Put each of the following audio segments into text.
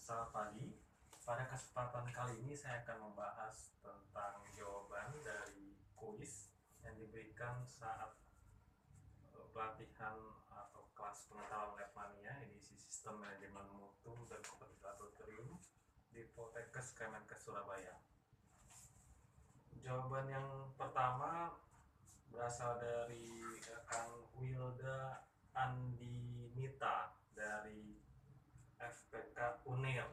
Selamat pagi. Pada kesempatan kali ini saya akan membahas tentang jawaban dari kuis yang diberikan saat pelatihan atau kelas pengetahuan Labmania edisi Sistem Manajemen Mutu dan Kompetitif Laboratorium di Poltekkes Kemenkes Surabaya. Jawaban yang pertama berasal dari rekan Wilda Andinita dari FPK Unair.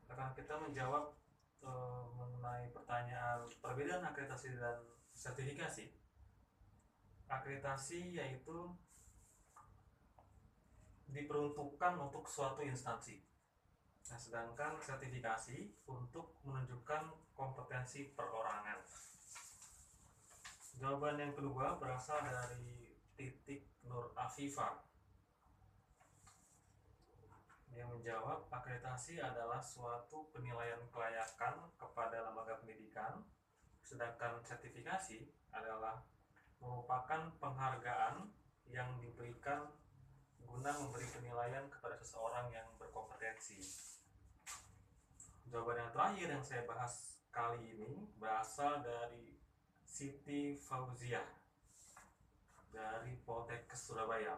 Rekan kita menjawab mengenai pertanyaan perbedaan akreditasi dan sertifikasi. Akreditasi yaitu diperuntukkan untuk suatu instansi. Nah, sedangkan sertifikasi untuk menunjukkan kompetensi perorangan. Jawaban yang kedua berasal dari Titik Nur Afifa. Dia menjawab, akreditasi adalah suatu penilaian kelayakan kepada lembaga pendidikan, sedangkan sertifikasi adalah merupakan penghargaan yang diberikan guna memberi penilaian kepada seseorang yang berkompetensi. Jawaban yang terakhir yang saya bahas kali ini berasal dari Siti Fauziah dari Poltekkes Surabaya.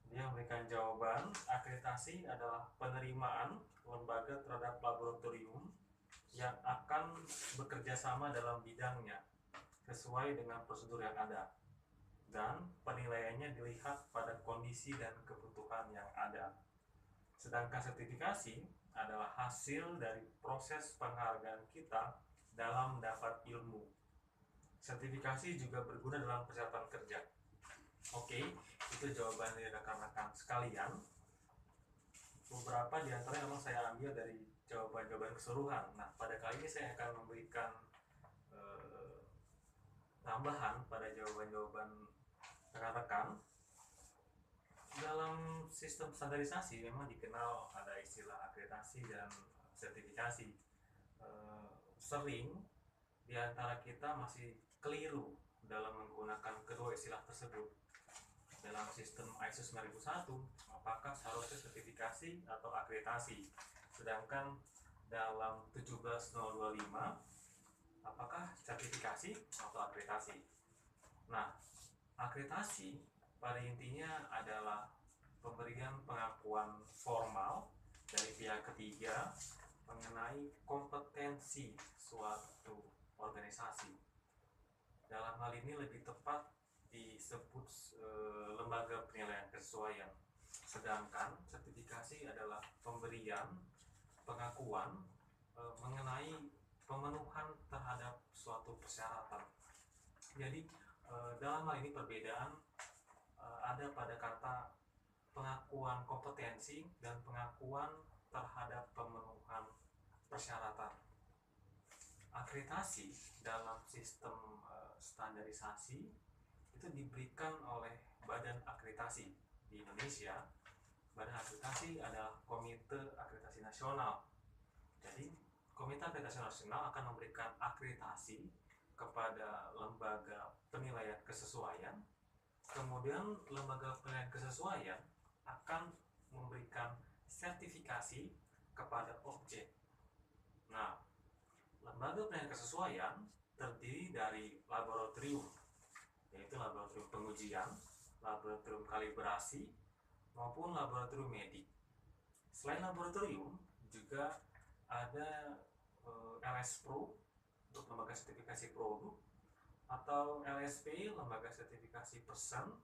Dia memberikan jawaban, akreditasi adalah penerimaan lembaga terhadap laboratorium yang akan bekerja sama dalam bidangnya sesuai dengan prosedur yang ada, dan penilaiannya dilihat pada kondisi dan kebutuhan yang ada. Sedangkan sertifikasi adalah hasil dari proses penghargaan kita dalam mendapat ilmu. Sertifikasi juga berguna dalam persyaratan kerja. Oke, itu jawaban dari rekan-rekan sekalian. Beberapa di antaranya memang saya ambil dari jawaban-jawaban keseluruhan. Nah, pada kali ini saya akan memberikan tambahan pada jawaban-jawaban rekan-rekan. Dalam sistem standarisasi memang dikenal ada istilah akreditasi dan sertifikasi. Sering di antara kita masih keliru dalam menggunakan kedua istilah tersebut. Dalam sistem ISO 9001, apakah seharusnya sertifikasi atau akreditasi? Sedangkan dalam 17025, apakah sertifikasi atau akreditasi? Nah, akreditasi pada intinya adalah pemberian pengakuan formal dari pihak ketiga mengenai kompetensi suatu organisasi. Dalam hal ini lebih tepat disebut lembaga penilaian kesesuaian. Sedangkan sertifikasi adalah pemberian pengakuan mengenai pemenuhan terhadap suatu persyaratan. Jadi dalam hal ini perbedaan ada pada kata pengakuan kompetensi dan pengakuan terhadap pemenuhan persyaratan. Akreditasi dalam sistem standarisasi itu diberikan oleh Badan Akreditasi di Indonesia. Badan Akreditasi adalah Komite Akreditasi Nasional. Jadi Komite Akreditasi Nasional akan memberikan akreditasi kepada lembaga penilaian kesesuaian. Kemudian lembaga penilaian kesesuaian akan memberikan sertifikasi kepada objek. Nah, lembaga penilaian kesesuaian terdiri dari laboratorium, yaitu laboratorium pengujian, laboratorium kalibrasi, maupun laboratorium medik. Selain laboratorium, juga ada LS Pro untuk lembaga sertifikasi produk, atau LSP, lembaga sertifikasi person,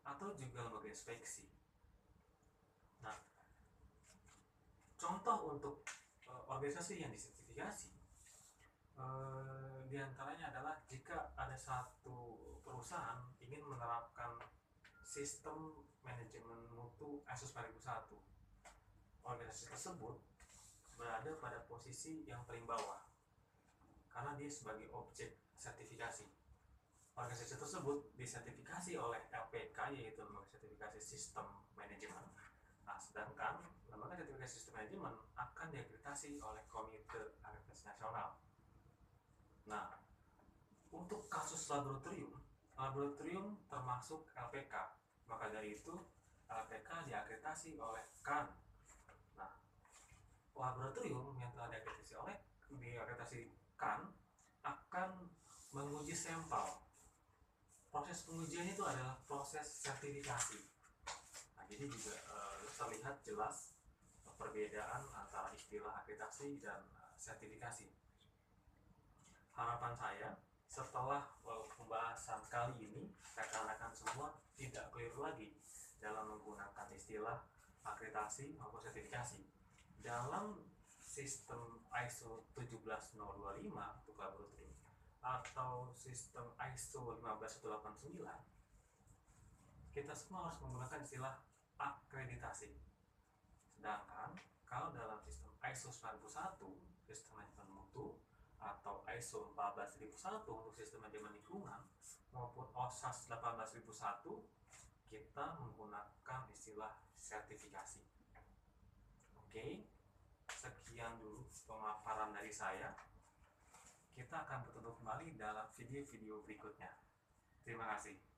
atau juga lembaga inspeksi. Nah, contoh untuk organisasi yang disertifikasi diantaranya adalah jika ada satu perusahaan ingin menerapkan sistem manajemen mutu ISO 9001, organisasi tersebut berada pada posisi yang paling bawah karena dia sebagai objek sertifikasi. Organisasi tersebut disertifikasi oleh LPK, yaitu lembaga sertifikasi sistem manajemen. Nah, sedangkan lembaga sertifikasi sistem manajemen akan diakreditasi oleh Komite Akreditasi Nasional. Nah, untuk kasus laboratorium termasuk LPK, Maka dari itu LPK diakreditasi oleh CAN. Nah, laboratorium yang telah diakreditasi CAN akan menguji sampel. Proses pengujian itu adalah proses sertifikasi. Nah, jadi juga terlihat jelas perbedaan antara istilah akreditasi dan sertifikasi. Harapan saya setelah pembahasan kali ini, rekan-rekan semua tidak keliru lagi dalam menggunakan istilah akreditasi maupun sertifikasi. Dalam sistem ISO 17025 untuk laboratorium atau sistem ISO 15189, kita semua harus menggunakan istilah akreditasi. Sedangkan kalau dalam sistem ISO 91, sistem manajemen mutu, atau ISO 14001 untuk sistem manajemen lingkungan, maupun OSHAS 18001, kita menggunakan istilah sertifikasi. Oke, sekian dulu pemaparan dari saya. Kita akan bertemu kembali dalam video-video berikutnya. Terima kasih.